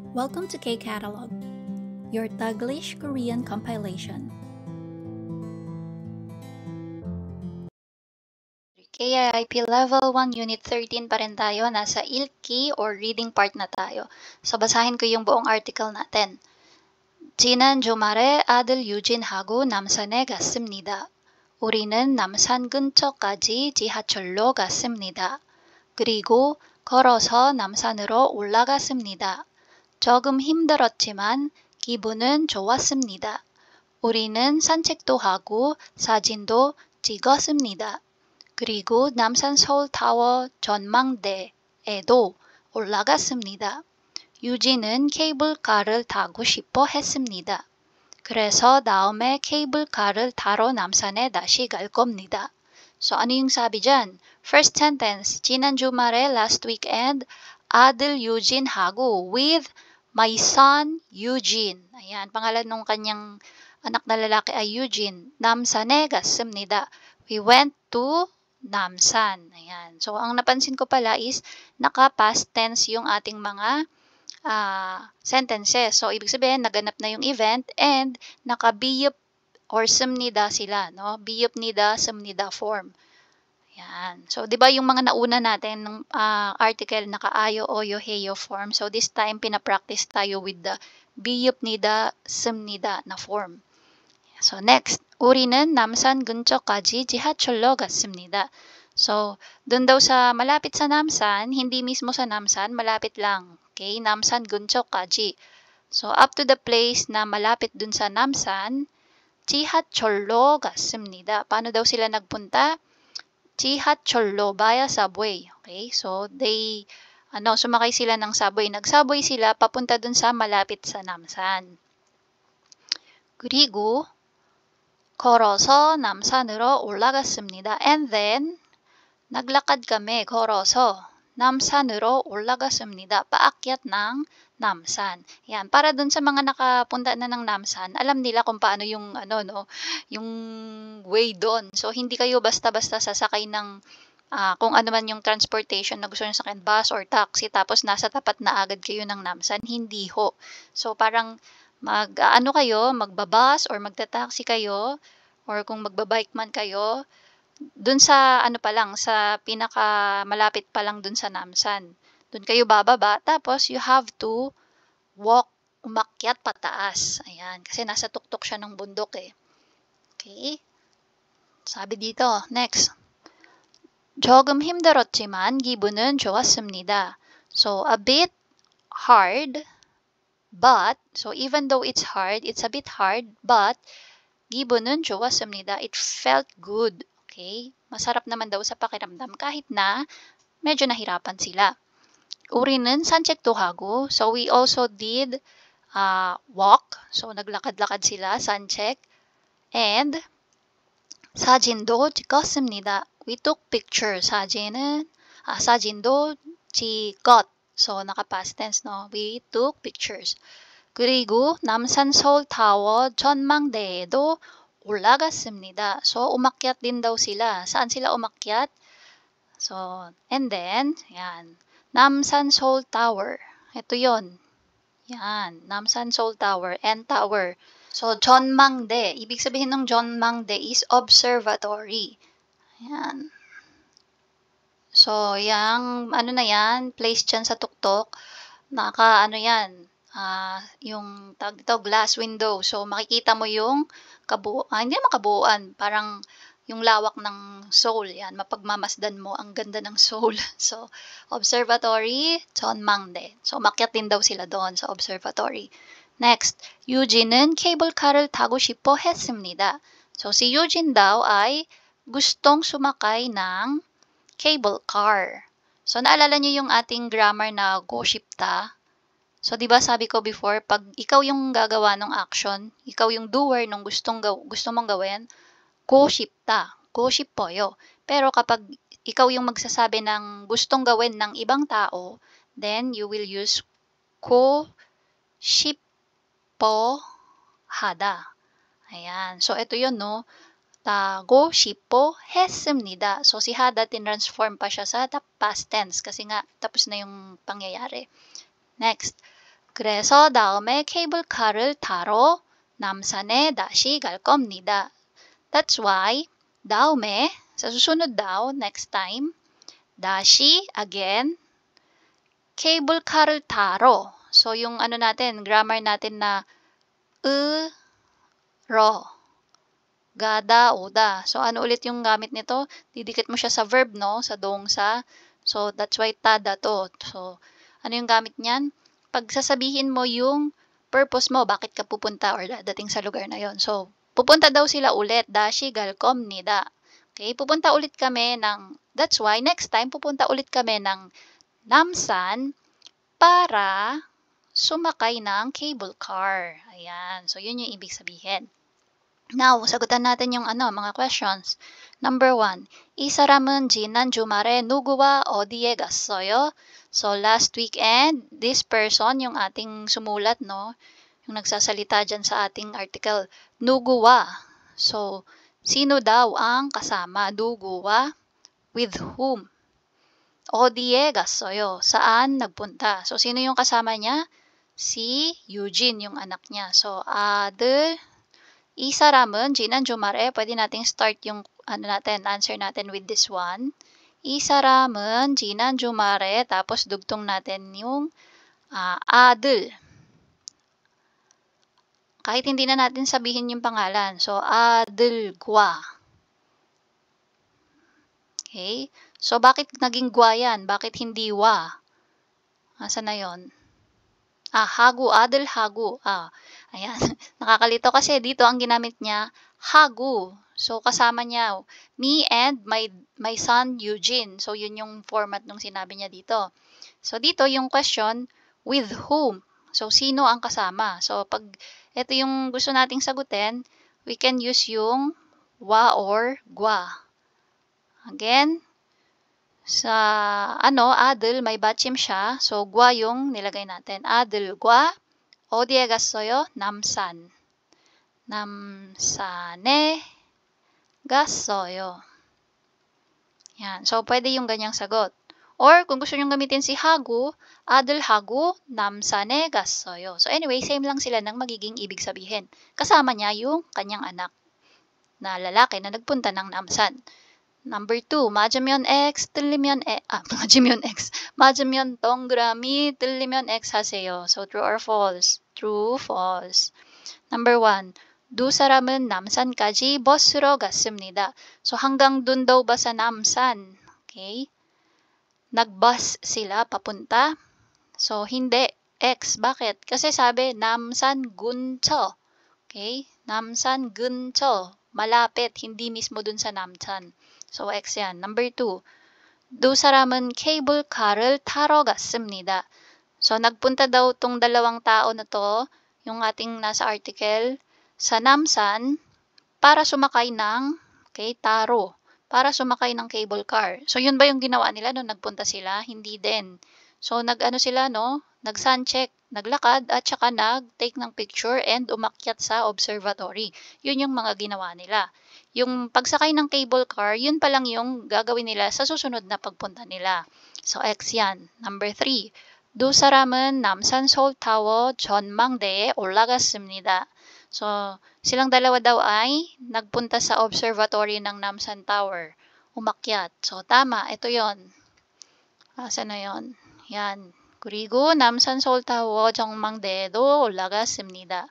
Welcome to K-Catalog, your Taglish Korean compilation. KIIP Level 1 Unit 13 pa rin tayo. Nasa 읽기 or reading part na tayo. So, basahin ko yung buong article natin. 지난 주말에 아들 유진하고 남산에 갔습니다. 우리는 남산 근처까지 지하철로 갔습니다. 그리고 걸어서 남산으로 올라갔습니다. 조금 힘들었지만 기분은 좋았습니다. 우리는 산책도 하고 사진도 찍었습니다. 그리고 남산 서울타워 전망대에도 올라갔습니다. 유진은 케이블카를 타고 싶어 했습니다. 그래서 다음에 케이블카를 타러 남산에 다시 갈 겁니다. So, ano yung sabi dyan? First sentence, 지난 주말에 last weekend, 아들 유진하고 with my son Eugene. Ayan, pangalan nung kanyang anak na lalaki ay Eugene. 남산에 갔습니다. We went to Namsan. Ayan. So, ang napansin ko pala is naka-past tense yung ating mga sentences. So, ibig sabihin, naganap na yung event and naka-biyup or sumnida sila, no? Biyup nida, sumnida form. Yan. So, di ba yung mga nauna natin ng article naka-ayo, oyo, heyo form. So, this time, pinapractice tayo with the biyup nida, sumnida na form. So, next. 우리는 남산 근처까지 지하철로 갔습니다. So, dun daw sa malapit sa Namsan, hindi mismo sa Namsan, malapit lang. Okay? 남산 근처까지. So, up to the place na malapit dun sa Namsan, 지하철로 갔습니다. Paano daw sila nagpunta? 지하철로 via subway. Okay? So, they sumakay sila ng subway. Nag-subway sila papunta dun sa malapit sa Namsan. 그리고 걸어서 남산으로 올라갔습니다. And then, naglakad kami, 걸어서 남산으로 올라갔습니다. Paakyat ng Namsan. Yan, para dun sa mga nakapunta na ng Namsan, alam nila kung paano yung yung way doon. So hindi kayo basta-basta sasakay ng kung ano man yung transportation na gusto niyo sakyan, bus or taxi, tapos nasa tapat na agad kayo ng Namsan. Hindi ho. So parang magbabus or magta-taxi kayo, or kung magbabike man kayo, dun sa pa lang, sa pinaka malapit pa lang dun sa Namsan. Dun kayo bababa, tapos you have to walk, umakyat pataas. Ayan, kasi nasa tuktok siya ng bundok eh. Okay? Sabi dito, next. 조금 힘들었지만 기분은 좋았습니다. So, a bit hard, but, so even though it's hard, it's a bit hard, but 기분은 좋았습니다. It felt good. Okay? Masarap naman daw sa pakiramdam kahit na medyo nahirapan sila. 우리는 산책도 하고, so we also did walk. So naglakad-lakad sila, 산책. And 사진도 찍었습니다. We took pictures. 사진도 찍었. So naka-past tense, no? We took pictures. 그리고 남산 서울타워 전망대에도 올라갔습니다. So, umakyat din daw sila. Saan sila umakyat? So, and then, yan. Namsan Seoul Tower. Ito yon. Yan. Namsan Seoul Tower and tower. So, 전망대. Ibig sabihin ng 전망대 is observatory. Yan. So, yung, na yan, place dyan sa tuktok. Yan. Yung tag dito, glass window. So, makikita mo yung hindi naman kabuuan, parang yung lawak ng Seoul. Yan, mapagmamasdan mo ang ganda ng Seoul. So, observatory, 전망대. So, umakyat din daw sila doon sa observatory. Next, 유진은 케이블카를 타고 싶어 했습니다. So, si Eugene daw ay gustong sumakay ng cable car. So, naalala niyo yung ating grammar na go 싶다? So, di ba sabi ko before, pag ikaw yung gagawa ng action, ikaw yung doer nung gusto mong gawin, go 싶다, go 싶어요. Pero kapag ikaw yung magsasabi ng gustong gawin ng ibang tao, then you will use go 싶어 하다. Ayan. So, ito yun, no? go 싶어 했습니다. So, si hada, tinransform pa siya sa past tense kasi nga tapos na yung pangyayari. Next. 그래서 다음에 케이블카를 타러 남산에 다시 갈 겁니다. That's why 다음에 sa susunod daw, next time, dashi again, 케이블카를 타러. So yung ano natin, grammar natin na ro, gada, oda. So ano ulit yung gamit nito? Didikit mo siya sa verb, no? Sa dongsa. So that's why tada to. So ano yung gamit niyan? Pag sasabihin mo yung purpose mo, bakit ka pupunta or dadating sa lugar na yon. So pupunta daw sila ulit. Dashi galkom nida. Okay, pupunta ulit kami ng, that's why next time pupunta ulit kami ng Namsan para sumakay ng cable car. Ayan. So yun yung ibig sabihin. Now, sagutan natin yung mga questions. Number 1. 이 사람은 지난 주말에 누구와 어디에 갔어요? So, last weekend, this person, yung ating sumulat, no? Yung nagsasalita dyan sa ating article, 누구와. So, sino daw ang kasama? 누구와? With whom? 어디에 갔어요? Saan nagpunta? So, sino yung kasama niya? Si Eugene, yung anak niya. So, 아들, 이 사람은 지난 주말에 pwede nating start yung answer natin with this one. 이 사람은 지난 주말에 tapos dugtong natin yung 아들. Kahit hindi na natin sabihin yung pangalan. So 아들과. Okay? So bakit naging gwa yan? Bakit hindi wa? Asan na yon? 하구, 아들 하구. Ayan. Nakakalito kasi dito ang ginamit niya, hagu. So, kasama niya, me and my son, Eugene. So, yun yung format nung sinabi niya dito. So, dito yung question, with whom? So, sino ang kasama? So, pag ito yung gusto nating sagutin, we can use yung wa or gwa. Again, sa adel, may batchim siya. So, gwa yung nilagay natin. 아들과 어디에 갔어요? 남산. 남산에 갔어요. Yan. So, pwede yung ganyang sagot. Or, kung gusto nyo gamitin si hagu, 아들하고 남산에 갔어요. So, anyway, same lang sila ng magiging ibig sabihin. Kasama niya yung kanyang anak na lalaki na nagpunta ng 남산. Number 2, 맞으면 X, 틀리면 맞으면 X. 맞으면 동그라미, 틀리면 X 하세요. So, true or false? True, false. Number 1, 두 사람은 남산까지 버스로 갔습니다. So, hanggang dun daw ba sa 남산? Okay? Nag-bus sila papunta? So, hindi. X. Bakit? Kasi sabi, 남산 근처. Okay? 남산 근처. Malapit, hindi mismo dun sa 남산. So, X yan. Number 2, 두 사람은 케이블카를 타러 갔습니다. So, nagpunta daw tong dalawang tao na to, yung ating nasa article, sa Namsan, para sumakay ng, taro, para sumakay ng cable car. So, yun ba yung ginawa nila nung nagpunta sila? Hindi din. So, sila, no? Nag-sun check, naglakad, at saka nag-take ng picture and umakyat sa observatory. Yun yung mga ginawa nila. Yung pagsakay ng cable car, yun pa lang yung gagawin nila sa susunod na pagpunta nila. So, X yan. Number 3. 두 사람은 남산 서울타워 전망대에 올라갔습니다. So, silang dalawa daw ay nagpunta sa observatory ng Namsan Tower. Umakyat. So, tama. Ito yon. Saan na yon? Yan. 그리고 남산 서울타워 전망대에도 올라갔습니다.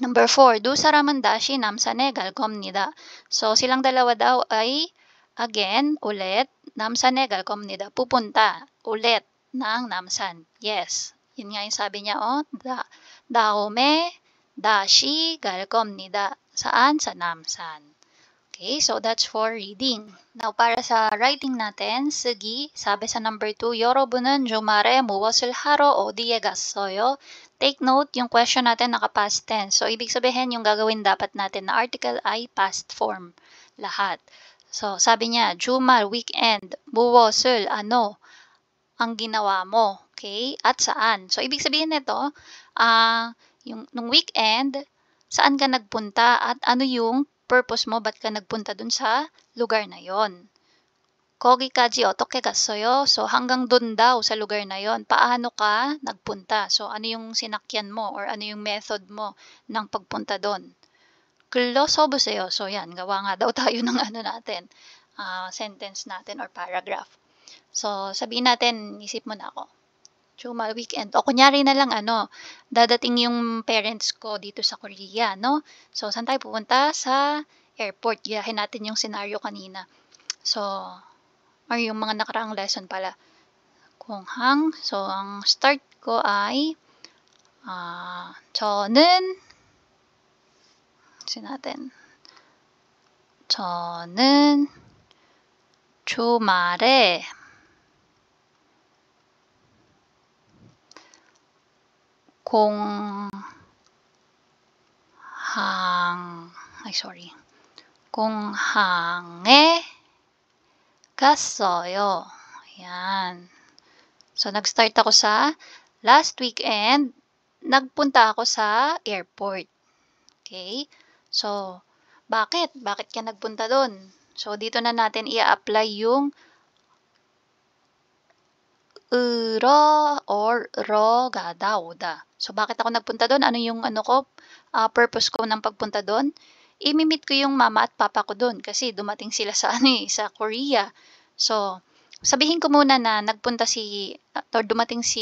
Number 4, 두 사람은 다시 남산에 갈 겁니다. So, silang dalawa daw ay, again, ulit, 남산에 갈 겁니다. Pupunta, ulit, ng 남산. Yes. Yun nga yung sabi niya, 다음에 다시 갈 겁니다. Saan? Sa 남산. Okay, so that's for reading. Now, para sa writing natin, sige, sabi sa number 2, 여러분은 주말에 무엇을 하러 어디에 갔어요? Take note, yung question natin naka-past tense. So, ibig sabihin, yung gagawin dapat natin na article ay past form. Lahat. So, sabi niya, 주말, weekend, 무엇을, ano, ang ginawa mo. Okay? At saan? So, ibig sabihin nito, nung weekend, saan ka nagpunta at ano yung purpose mo, ba't ka nagpunta dun sa lugar na yon. 거기까지 어떻게 갔어요? So, hanggang dun daw sa lugar na yon. Paano ka nagpunta? So, ano yung sinakyan mo or ano yung method mo ng pagpunta doon? 글로 써보세요. So, yan. Gawa nga daw tayo ng ano natin, sentence natin or paragraph. So, sabihin natin, isip mo na ako. Chuma weekend. O kunyari na lang dadating yung parents ko dito sa Korea, no? So, saan tayo pupunta? Sa airport. Giyahin natin yung scenario kanina. So, or yung mga nakaraang lesson pala. 공항. So, ang start ko ay 저는 natin. 저는 주말에 공항에 갔어요. Ayan. So, nag-start ako sa last weekend, nagpunta ako sa airport. Okay? So, bakit? Bakit ka nagpunta doon? So, dito na natin i-apply yung 으러 or ro가 나오다. So, bakit ako nagpunta doon? Ano yung purpose ko ng pagpunta doon? I-meet ko yung mama at papa ko doon kasi dumating sila sa sa Korea. So, sabihin ko muna na nagpunta or dumating si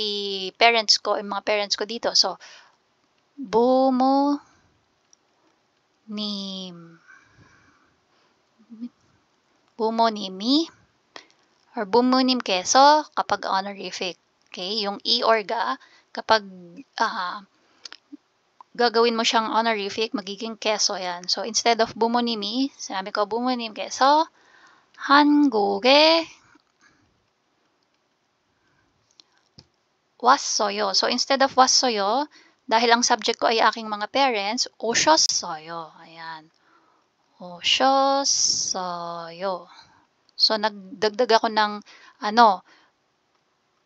parents ko, yung mga parents ko dito. So, 부모님이 or 부모님께서 kapag honorific. Okay? Yung i or ga, kapag gagawin mo siyang honorific, magiging keso yan. So, instead of 부모님이, sinabi ko 부모님께서 한국에 왔어요. So, instead of 왔어요, dahil ang subject ko ay aking mga parents, 오셨어요. Ayan. 오셨어요. So, nagdagdag ako ng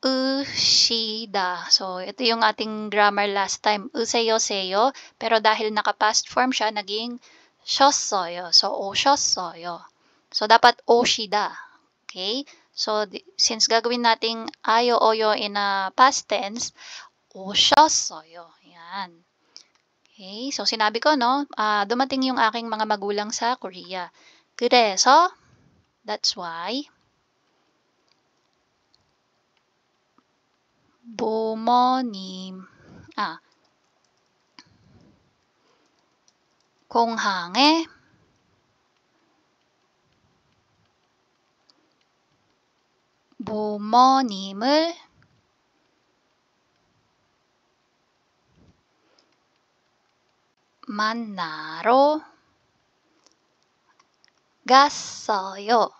으시다. So, ito yung ating grammar last time. 으세요, 세요. Pero dahil naka-past form siya, naging 셨어요. So, 오셨어요. So, dapat 오시다. Okay? So, since gagawin nating ayo, oyo in a past tense, 오셨어요. Yan. Okay? So, sinabi ko, dumating yung aking mga magulang sa Korea. 그래서, that's why, 공항에 부모님을 만나러 갔어요.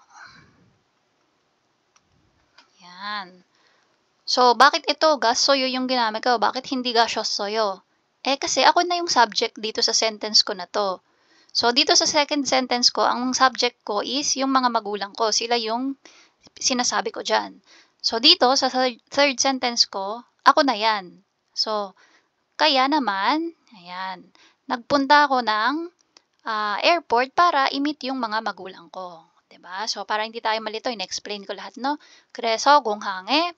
Yan. So, bakit ito gassoyo yung ginamit ko? Bakit hindi gasyossoyo? Kasi ako na yung subject dito sa sentence ko na to. So, dito sa second sentence ko, ang subject ko is yung mga magulang ko. Sila yung sinasabi ko dyan. So, dito sa third sentence ko, ako na yan. So, kaya naman, ayan, nagpunta ako ng airport para i-meet yung mga magulang ko. Diba? So, para hindi tayo malito, in-explain ko lahat, no? 그래서 공항에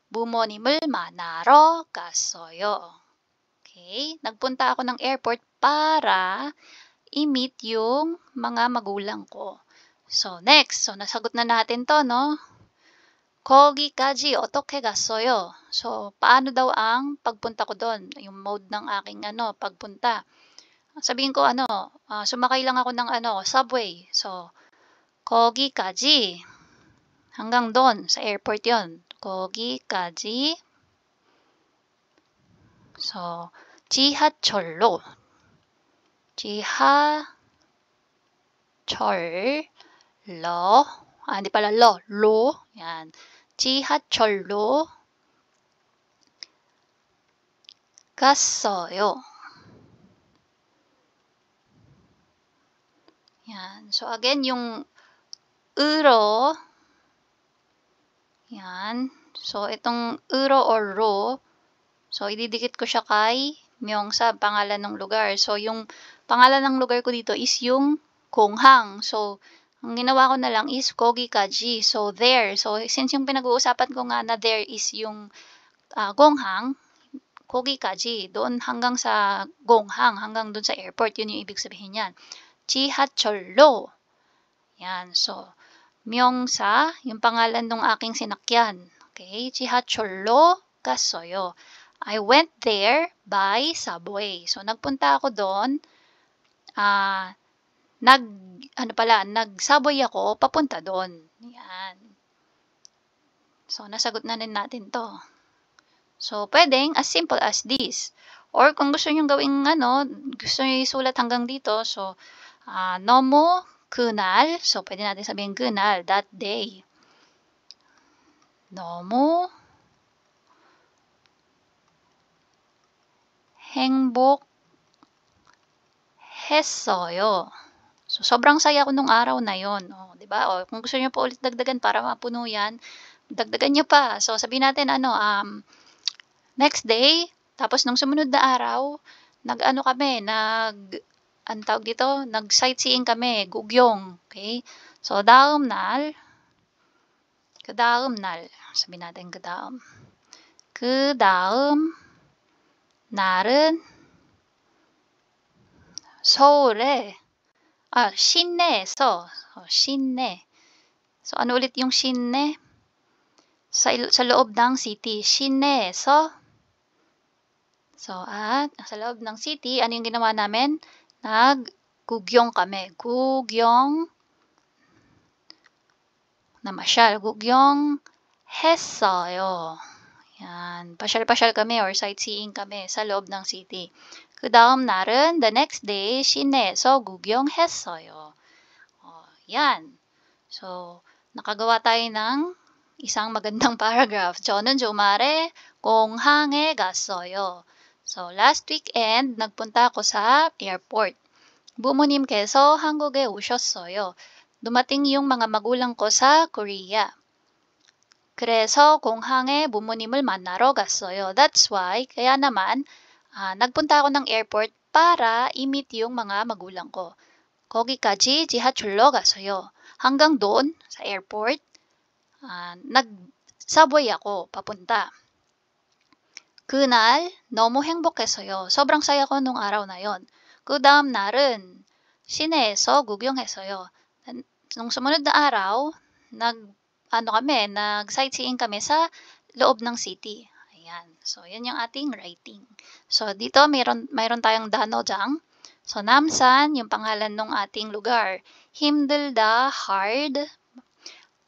부모님을 만나러 갔어요. Okay? Nagpunta ako ng airport para i-meet yung mga magulang ko. So, next. So, nasagot na natin to, no? 거기까지 어떻게 갔어요? So, paano daw ang pagpunta ko doon? Yung mode ng aking pagpunta. Sabihin ko sumakay lang ako ng subway. So, 거기까지 hanggang doon sa airport yon. 거기까지. So, 지하철로. Hindi pala lo. Yan. 지하철로 갔어요. Yan. So, again, yung 으로. Yan. So, itong 으로 or ro, so, ididikit ko siya kay 명사, pangalan ng lugar. So, yung pangalan ng lugar ko dito is yung 공항. So, Ang ginawa ko na lang is 거기까지. So, there. So, since yung pinag-uusapan ko nga na there is yung 공항, 거기까지. Doon hanggang sa 공항, hanggang doon sa airport. Yun yung ibig sabihin yan. 지하철로. Yan. So, 명사, yung pangalan ng aking sinakyan. Okay? 지하철로 갔어요. I went there by subway. So, nagpunta ako doon. Nag-subway ako papunta doon. Yan. So, nasagot na rin natin to. So, pwedeng as simple as this. Or kung gusto nyo gawing gusto nyo isulat hanggang dito. So, 너무 그날. So, pwede natin sabihin 그날, that day. 너무 행복했어요. So, sobrang saya ko nung araw na yon. Di ba? Kung gusto niyo po ulit dagdagan para mapuno yan, dagdagan niyo pa. So, sabihin natin, next day, tapos nung sumunod na araw, nag-sightseeing kami, gugyong. Okay? So, 다음 날, sabihin natin 그 다음 날은 서울에 시내에서 시내. So, ano ulit yung 시내? Sa loob ng city. 시내에서. So, sa loob ng city, ano yung ginawa namin? Nag-gugyong kami. 구경. Namasyal. 구경 했어요. Yan. Pasyal-pasyal kami or sightseeing kami sa loob ng city. 그 다음 날은 the next day 시내에서 구경했어요. Yan. So, nakagawa tayo ng isang magandang paragraph. 저는 주말에 공항에 갔어요. So, last weekend, nagpunta ako sa airport. 부모님께서 한국에 오셨어요. Dumating yung mga magulang ko sa Korea. 그래서 공항에 부모님을 만나러 갔어요. That's why, kaya naman, nagpunta ako ng airport para i-meet yung mga magulang ko. 거기까지 지하철로 갔어요. Hanggang doon, sa airport, nag-subway ako, papunta. 그날 너무 행복했어요. Sobrang saya ko nung araw na yon. 그 다음 날은 시내에서 구경했어요. Nung sumunod na araw, nag-sightseeing kami sa loob ng city. Ayan. So, yan yung ating writing. So, dito mayroon tayong danojang. So, Namsan, yung pangalan ng ating lugar. 힘들다, hard.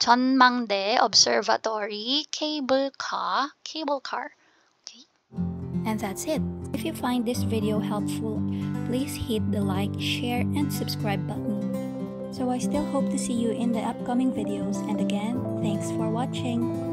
전망대, observatory. Cable car. Okay. And that's it. If you find this video helpful, please hit the like, share, and subscribe button. So I still hope to see you in the upcoming videos, and again, thanks for watching.